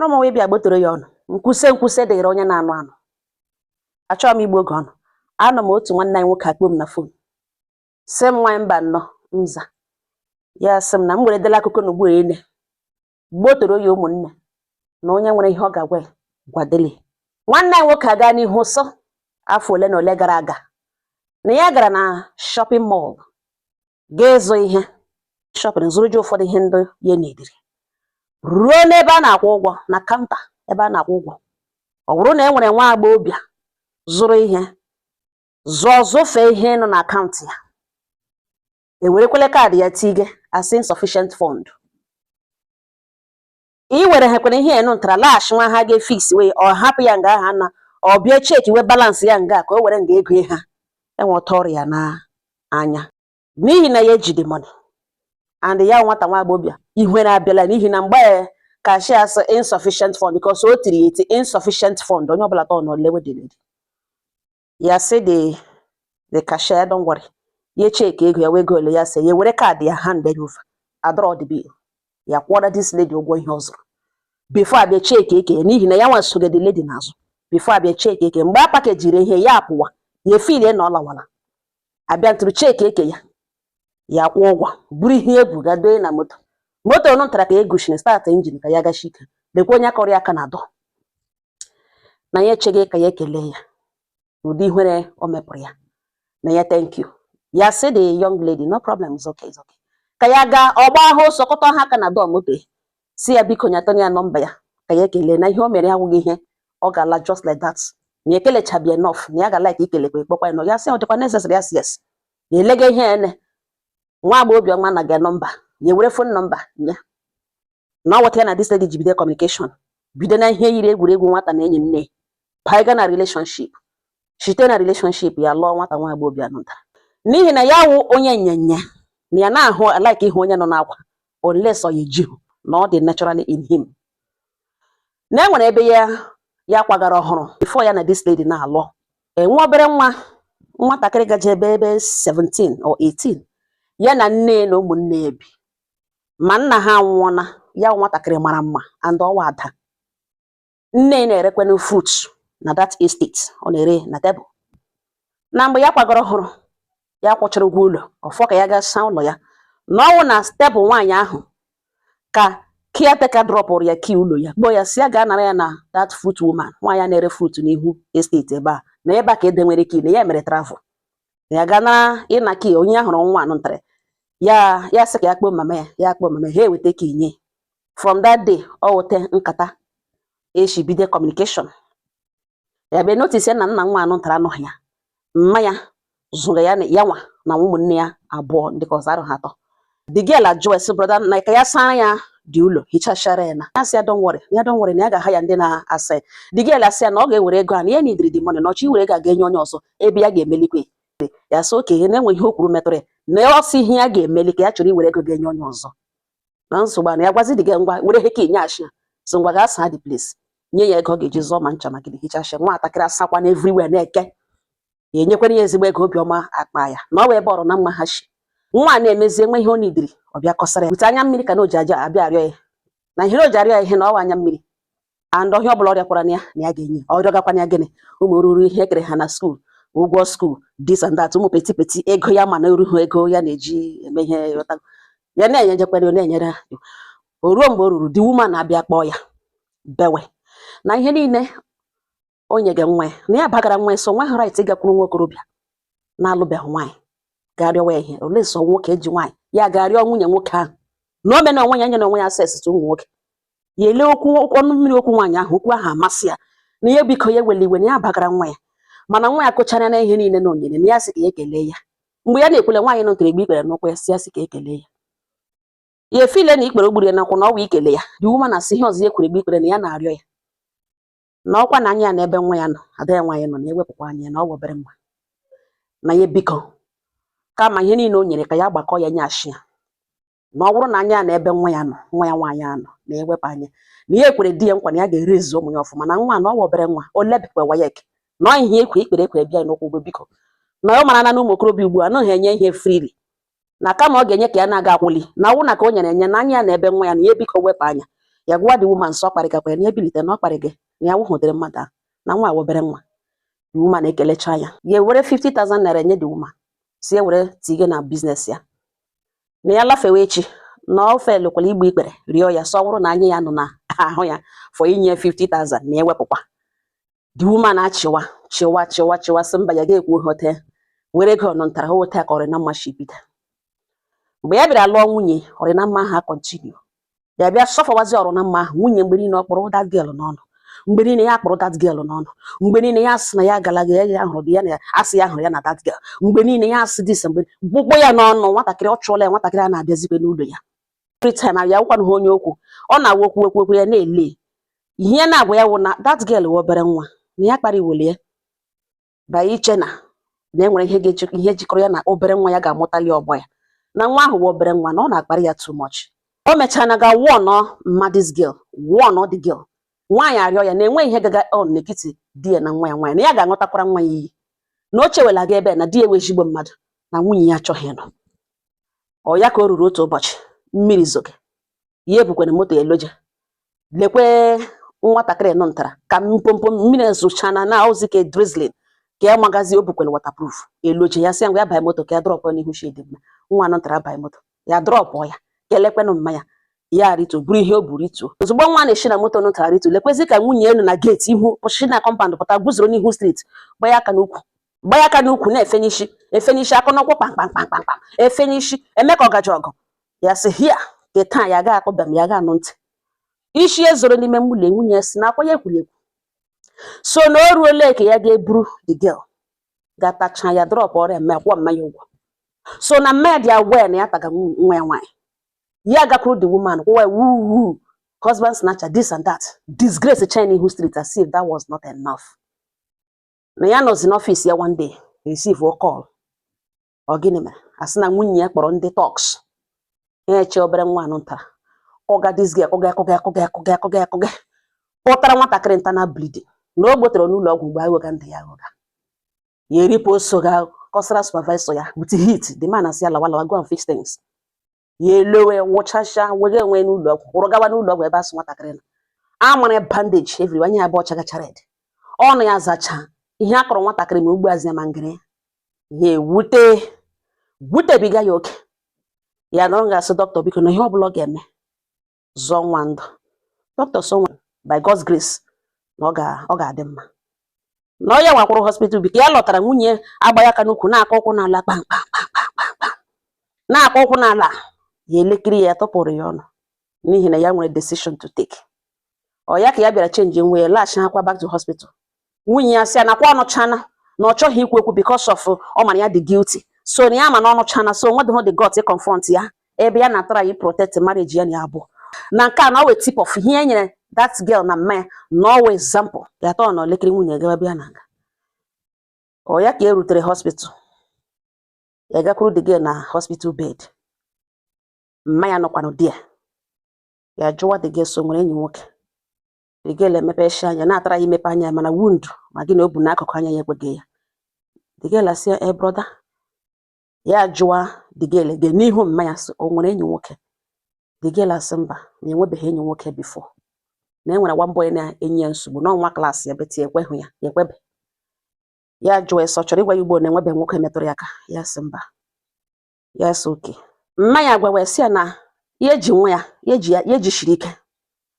Ọrụ m wee bịa gbotoro ya ọnụ. Nkwuse dịrị onye na-anụ anụ. Achọghị m igbu oge ọnụ. Anọ m otu nwanne anyị nwoke akpọ m na fon. Sị m nwaanyị mba nnọọ nza. Ya sị m na m were dela akụkọ n'ugbu ene. Gbotoro ya ụmụnne na onye nwere ihe ọ ga-agwa ya gwadele. Nwanne anyị nwoke aga n'ihu sọ afọ ole na ole gara aga na ya gara na shopping mall ga-ezo ihe shopping zụrụ ji ụfọdụ ihe ndị ya na-ediri. Ruo n'ebe a na-akwụ ụgwọ na kaụnta ebe a na-akwụ ụgwọ. Ọ bụrụ na e nwere nwa agbọghọbịa zụrụ ihe zụfee ihe nọ na akaụntụ ya. Ewerekwele kaadị ya tige as insufficient fund. I were hekwere ihe enu ntara laghachi nwa ha ga-efix wee ọ hapụ ya nga ha na ọ bịa cheki wee balansị ya nga ka o were nga ego ha enwe ọtọ ọrịa na anya n'ihi na ya ejide money and ya nwata nwa agbọghọbịa ihere abịala n'ihi na mgbe cashier asị insufficient fund because o tiri eti insufficient fund onye ọbụla tọ nọ lewe delede. Ya sị the cashier don't worry. Ye cheki ego ya wee go ole ya sị ya were kaadị ya hand over adọrọ the bill. Ya kwụọra this lady ụgwọ ihe ọ zụrụ before abịa cheki eke n'ihi na ya nwa soge the lady n'azụ before abịa cheki eke mgbe a pakejiri ihe ya apụwa ya efile na ọ lawala abịa ntụrụ cheki eke ya kwụọ ụgwọ buru ihe ebu ga doye na moto ọnụ ntara ka egushine start engine ka ya gashi ike lekwa onye akọrọ aka na dọ na ya echeghị ka ya ekele ya ụdị ihere o mepụrụ ya na ya thank you. Ya sị the young lady no problem, it's okay, it's okay. Ka ya ga ọgba ahụ sọkọtọ ha aka na dọ moto si ya biko nyatọ ya nọmba ya ka ya ekele na ihe o mere awụghị ihe ọ ga-ala just like that na ekelechabi enough na ya ga like ikelekwa ikpọkwa ya nọ ya sị ọ dịkwa necessary yes yes ya elege ihe ene nwa agbọghọbịa ọma na ga nọmba ya were phone nọmba ya na ọ weta na this lady ji bido communication bido na ihe yiri egwuregwu nwata na enyi nne paiga na relationship site na relationship ya lụọ nwata nwa agbọghọbịa nụta n'ihi na ya wụ onye nyenye na ya na-ahụ like ihe onye nọ n'akwa unless ọ ya ejighụ na ọ dị naturally in him. Na enwere ebe ya kwagara ọhụrụ before ya na this lady na-alụ enwe obere nwatakịrị gaje ebe 17 or 18 ya na nne na ụmụnne ebi ma nna ha nwụọna ya nwatakịrị mara mma and ọwa ada nne na-erekwanụ fruits na that estate ọ na-ere na tebụl. Na mgbe ya kwagara ọhụrụ ya kwụchara ụgwọ ụlọ ọfọ ka ya ga saa ụlọ ya na ọwụ na tebụl nwaanyị ahụ ka caretaker dropụrụ ya key ụlọ ya kpọọ ya si ya gaa nara ya na that fruit woman nwaanyị na-ere fruit n'ihu estate ebe a na ebe a ka ede nwere key na ya mere travel na ya gaa na ịna key onye ahụrụ nwa anụ ntara ya sị ka ya kpọọ mama ya kpọọ mama ha eweta key nye. From that day ọ wete nkata eshi bido communication ya be notice na nna nwa anụ ntara anọghị ya mma ya zụrụ ya nwa na ụmụnne ya abụọ ndị ka ọzọ arụ ha atọ. The girl ajụọ esi brother na ka ya saa ya dị ụlọ hichachara ya na ya sị ya don't worry na ya ga-aha ya ndị na-asa. The girl asị ya na ọ ga-ewere ego a na ya nidiri the money na ọchọ iwere ga-enye onye ọzọ ebe ya ga-emelikwe ya sị oke na-enwe ihe o kwuru metụrụ ya na ọ sị ihe ya ga-emeli ka ya chọrọ iwere ego ga-enye onye ọzọ na nsogbu na ya gwazi the girl ngwa were heke nye ashịa so ngwa ga asa the place nye ya ego ọ ga-eji zụọ ma ncha ma gịnị hichachia nwatakịrị asakwa na everywhere na-eke ya enyekwere ya ezigbo ego obiọma akpa ya na ọ wee bọrọ na mma ha shi nwa na-emezi enwe ihe ọ nidiri ọ bịa kọsara ya bute anya mmiri ka na oji aja abịa arịọ ya na ihe o ji arịọ ya ihe na ọwa anya mmiri and ọhịa ọbụla ọrịa kwara na ya ga-enye ọ rịọgakwana ya gịnị ụmụ oruru ihe ekere ha na skuul ụgwọ skuul this and that ụmụ peti ego ya ma na oruhu ego ya na-eji eme ihe ya na-enyejekwara ya na-enyere o ruo mgbe o ruru the woman na-abịa kpọọ ya bewe na ihe niile o nyege nwa ya na ya bagara nwa ya so nwa ha right ịgakwuru nwa okorobịa na-alụbeghị nwaanyị ga-arịọwa ihe ole so nwoke eji nwaanyị ya ga-arịọ nwunye nwoke ahụ na o mena onwe ya nye na onwe ya access to ụmụ nwoke ya ele ọnụ mmiri okwu nwaanyị ahụ okwu ahụ amasị ya na ihe biko ya weli iwe na ya bagara nwa ya mana nwa ya kụchara na ihe niile na onyere na ya sị ka ya ekele ya mgbe ya na-ekwule nwaanyị nọ ntere egbe ikpere n'ụkwụ ya si ya sị ka ekele ya ya efile na ikpere ogburu ya nakwụ na ọwa ikele ya dị uma na sị ihe ọzọ ya kwere egbe ikpere na ya na-arịọ ya na ọkwa na anya ya na ebe nwa ya nọ ada ya nwaanyị nọ na ewepụkwa anya na ọ wobere mma na ya biko kama ihe niile o nyere ka ya gbakọ ya nye ashị ya na ọ bụrụ na anya na ebe nwa ya nwaanyị anọ na ewepụ anya na ihe ekwere di ya nkwa na ya ga-erezi ụmụ ya ọfụma na nwa na ọ wobere nwa o lebikwa wayek na ihe ekwe ikpere bịa n'ụkwụ ụgwọ biko na ọ mara na ụmụ okorobịa ugbu a anaghị enye ihe frili na kama ọ ga-enye ka ya na-aga akwụli na ọwụ na ka o nyere enye na anya na ebe nwa ya na ihe biko wepụ anya ya gwa the woman sọ kparịgakwa na ebilite na ọ kparị gị na ya wụhụdịrị mmadụ ahụ na nwa obere nwa. The woman ekelecha ya were 50,000 naira nye the woman si ya were tige na business ya na ya lafewe echi na ofe elokwala igbe ikpere rịọ ya sọ wụrụ na anya ya nọ na ahụ ya for inye 50,000 na ewepụkwa. The woman achịwa sị mba ya ga-ekwu hote were ego ọnụ ntara hote ka ọrịna mma shipita. Mgbe ya bịara lụọ nwunye ọrịna mma ha continue ya bịa sọfọwazi ọrịna mma ahụ nwunye mgbe niile ọ kpọrọ that girl n'ọnụ mgbe niile ya kpọrọ that girl n'ọnụ mgbe niile ya sị na ya galaga ya hụrụ ya na asị ya hụrụ ya na that girl mgbe niile ya asị dis mgbe gbugbo ya n'ọnụ nwatakịrị ọ chụọla ya nwatakịrị a na-abịazikwe n'ụlọ ya every time ya gwakwana ha onye okwu ọ na-awa okwu ya na-ele ihe na-agwa ya wụ na that girl wụ obere nwa na ya kpariwole ya ba iche na enwere ihe jikọrọ ya na obere nwa ya ga-amụtali ọgbọ ya na nwa ahụ wụ obere nwa na ọ na-akparị ya too much. O mechana ga warn this girl warn the girl nwaanyị arịọ ya na enwe ihe gaga on n'etiti di ya na nwa ya nwaanyị na ya ga-aṅụtakwara nwa ya iyi na o chewela ga ebe na di ya ewe ezigbo mmadụ na nwunye ya achọghị ịnọ. Ọ ya ka o ruru otu ụbọchị mmiri zoge ya ebukwere moto ya eloje lekwe nwatakịrị nọ ntara ka mpompo mmiri zochana na ozike drizzling ka ya magazi o bukwere waterproof eloje ya sị ngwa ya banye moto ka ya drọpụ n'ihu shade nwa nọ ntara banye moto ya drọpụ ya ka elekwenụ mmanya ya rito buru ihe o buru ito ozugbo nwa na-eshi na moto nụtara rito lekwezi ka nwunye elu na gate ihu pụchi na compound pụta guzoro n'ihu street gbaya aka n'ukwu na-efenishi aka n'ọkwụ kpamkpam efenishi eme ka ọ gaji ọgụ ya sị hia ke taa ya ga akpọbam ya ga anụ ntị ishi ezoro n'ime mmụlọ nwunye si na akwa ya ekwuru ekwu so na o ruola ka ya ga-eburu the girl ga-atacha ya drọp ọrịa mme akwụọ mmanya ụgwọ so na mmanya dị aware na ya taga nwa ya nwaanyị ya gakwuru the woman woo husband snatcher this and that disgrace chain ihu street as if that was not enough. Na ya nọzi n'ọfịs ya one day receive a call ọ gịnị mere asị na nwunye ya kpọrọ ndị talks eche obere nwa anụ ntara ọga this girl kụga pụtara nwatakịrị internal bleeding na o gbotere n'ụlọ ọgwụ mgbe aghụga ndị ya aghụga ya eripụ so ga kọsara supervisor ya with heat the man asị ya lawa go and fix things ya elowe wụchacha wege enwe n'ụlọ ọgwụ kwụrụ gawa n'ụlọ ọgwụ ebe asị nwatakịrị na amara bandage everywhere anya abụọ chagacha red ọnụ ya zacha ihe akọrọ nwatakịrị ma ugbu azị ma ngịrị ya wutebiga ya oke ya na ọ ga-asị dọkịta biko na ihe ọbụla ọ ga-eme zọọ nwa ndụ dọkịta so by God's grace na ọ ga-adị mma na ọ ya nwakwụrụ hospital biko ya lọtara nwunye agba ya aka n'ukwu na-akọ ụkwụ n'ala kpamkpam na-akọ ụkwụ n'ala ya elekiri ya tọpụrụ ya ọnụ n'ihi na ya nwere decision to take. Ọ ya ka ya bịara change nwe ya laghachi akwa back to hospital nwunye ya sị ya nakwa ọnụchana na ọ chọghị ikwu ekwu because of ọ mara ya dị guilty so na ya ma na ọnụchana so nwedoho the gut confront ya ebe ya na-atara ya protect marriage ya na abụọ na nke a na ọwe tip of ihe nyere that girl na mmanya na ọwe example ya tọọ na elekere nwunye gawa bịa na nga. Ọ ya ka e rutere hospital ya gakwuru the girl na hospital bed mmanya nọkwanụ di ya jụwa the girl so nwere enyi nwoke the girl emepechi anya na-atara ya imepe anya mana wound ma gị na o bu n'akụkụ anya ya ekweghị ya. The girl asị ya brother ya jụwa the girl gị n'ihu mmanya sị o nwere enyi nwoke. The girl asị mba na enwebeghị enyi nwoke before na enwere one boy na-enye nsogbu n'ọnwa klaasị ya beti ekweghị ya ekwebe ya jụọ eso chọrọ ịgwa ya ugbo na enwebeghị nwoke metụrụ ya aka ya sị mba ya sị oke mmanya gwawe sị ya na ya eji nwa ya ejishiri ike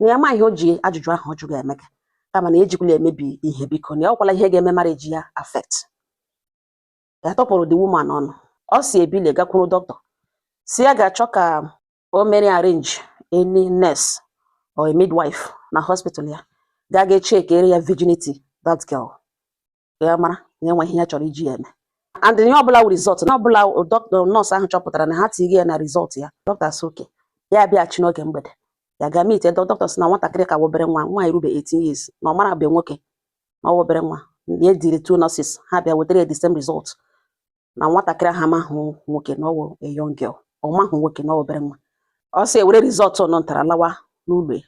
na ya ma ihe o ji ajụjụ ahụ ọ jụrụ ya emeka kama na ejikwala emebi ihe biko na ya ọkwala ihe ga-eme marriage ya affect. Ya tọpụrụ the woman ọnụ ọ si ebile gakwuru dọkịta si ya ga-achọ ka o mere arrange any nurse or a midwife na hospital ya ga-echekere ya virginity that girl ya mara na enwe ihe ya chọrọ iji ya eme and ihe ọbụla wụ result na ọbụla dọkịta nọọsụ ahụ chọpụtara na ha tighị ya na result ya dọkịta sị oke ya bịaghachi n'oge mgbede ya ga meet dọkịta sị na nwatakịrị ka wobere nwa erube 18 years na ọ mara be nwoke na wobere nwa ya diri two nurses ha bịa wetara the same result na nwatakịrị ha mahụ nwoke na ọwụ a young girl ọ mahụ nwoke na wobere nwa. Ọ sị ewere result nọ ntara lawa n'ụlọ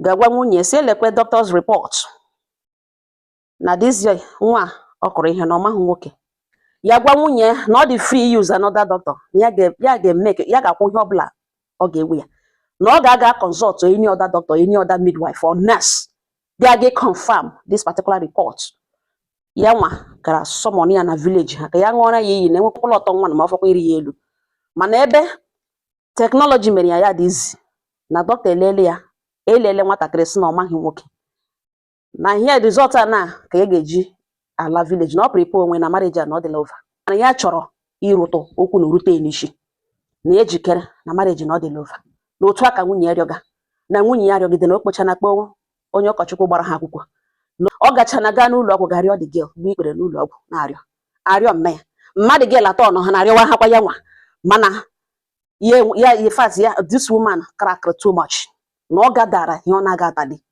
ga-agwa nwunye si elekwe doctor's report na this nwa ọ kọrọ ihe na ọ mahụ nwoke ya gwa nwunye na ọ dị free use another doctor ya ga-akwụ ihe ọbụla ọ ga-ewe ya na ọ ga-aga consult any other doctor, any other midwife or nurse ga confirm this particular report. Ya nwa gara summon ya na village ha ka ya ṅụọra ya iyi na enwekwala ọtọ nwa na ma ọfọkwa iri ya elu. Mana ebe technology mere ya dị izi na doctor elele ya elele nwatakịrị sị na ọ maghị nwoke na ihe result a na ka ya ga-eji ala village na ọ prepare onwe na marriage a na ọ dịla over. Mana ya chọrọ ịrụtụ okwu na rute n'isi na ejikere na marriage na ọ dịla over. Na otu aka nwunye ya rịọga na nwunye ya rịọgide na okpocha na kpọọ onye ụkọchukwu gbara ha akwụkwọ. Ọ gachana gaa n'ụlọ ọgwụ ga-arịọ the girl mgbe ikpere n'ụlọ ọgwụ na-arịọ mme ya. Mmadụ girl atọ nọ ha na-arịọwa hakwa ya nwa mana ya fast ya this woman cracked too much na ọ gadara ihe ọ na-aga atali.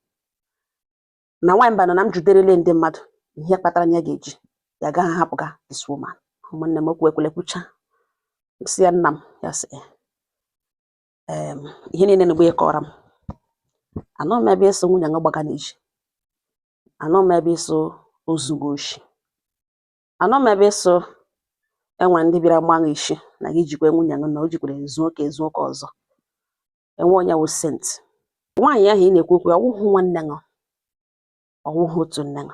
Na nwaanyị mba nọ na m juderele ndị mmadụ ihe kpatara ya ga-eji ya gaghị ahapụga this woman. Ụmụnne m okwu ekwele kwucha si ya nna m ya sị ihe niile na-egbu ya kọrọ m. Anọ m ebe eso nwunye gbaga n'iji. Anọ m ebe eso ozugbo oshi. Anọ m ebe eso enwe ndị bịara mmanụ ishi na gị jikwa nwunye na o jikwara ezu ụka ọzọ. Enwe onye wụ sent. Nwaanyị ahụ ị na-ekwu okwu ọwụhụ nwanne ṅụ ọwụhụ otu nne ṅụ.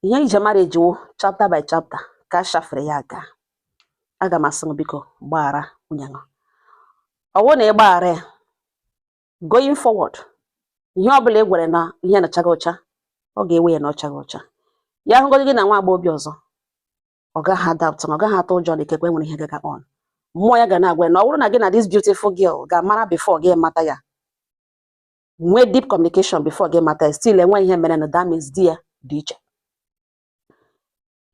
Ihe ije marriage wụ chapter by chapter ka shafere ya aga. Aga m asị biko gbaghara nwunye ṅụ. Ọ bụrụ na ị gbaghara ya going forward ihe ọbụla ị gwere na ihe na-achaghị ọcha ọ ga-ewe ya na ọchaghị ọcha. Ya hụgodị gị na nwa agbọghọbịa ọzọ ọ gaghị adapt ọ gaghị atụ ụjọ na ikekwe nwere ihe gaga on. Mmụọ ya ga na-agwa na ọ bụrụ na gị na this beautiful girl ga-amara before gị mata ya nwee deep communication before gị mata ya still enwe ihe mere na that means di ya dị iche.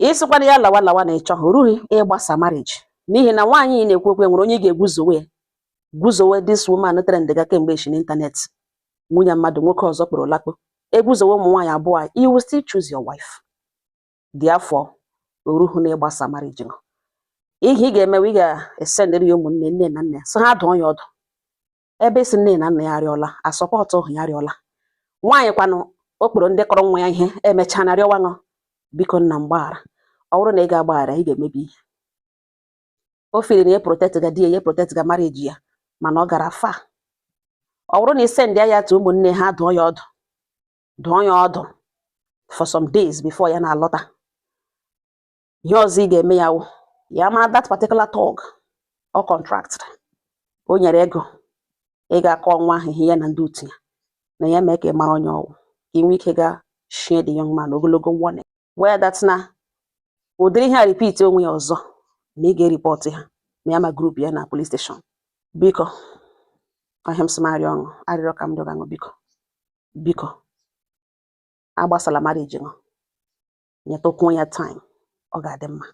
Ịsịkwana ya lawa na ịchọ rughị ịgbasa marriage n'ihi na nwaanyị na-ekwu okwu nwere onye ga-eguzowe this woman trend ga kemgbe echi n'ịntanetị. Nwunye mmadụ nwoke ọzọ kpọrọ lakpo eguzowe ụmụ nwaanyị abụọ you will still choose your wife. Therefore oruhu na ịgbasa marriage ṅụ. Ihe ị ga-emewe ị ga-esendịrị ya ụmụnne nne na nna so ha dụọ ya ọdụ ebe isi nne na nna ya arịọla asọpọtụ ụhụ ya arịọla. Nwaanyị kwanụ okporo ndị kọrọ nwa ya ihe emechaa na arịọwa ṅụ biko nna m gbaghara. Ọ bụrụ na ị ga-agbaghara ị ga-emebi ihe. O firi na ya protect ga di ya protect ga marriage ya mana ọ gara fa. Ọ bụrụ na ị send ya tụ ụmụnne ha dụọ ya ọdụ for some days before ya na-alọta. Ihe ọzọ ị ga-eme ya wụ ya mara that particular talk or contract o nyere ego ị ga-akọ nwa ahụ ihe ya na ndị otu ya na ya mee ka ị mara onye ọwụ ka ị nwee ike ga share the young man ogologo warning where that na ụdịrị ihe a repeat onwe ya ọzọ na ị ga-eripọtụ ha ma ya ma group ya na police station. Biko ahịa m sị m arịrịọ ka m dọga ṅụ biko agbasala marriage ṅụ nyetụkwuo ya time ọ ga-adị mma.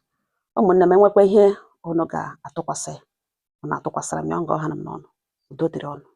Ụmụnne m enwekwa ihe unu ga-atụkwasị unu atụkwasịra m ya ọ ga ọha na m n'ọnụ. Udo dịrị ọnụ.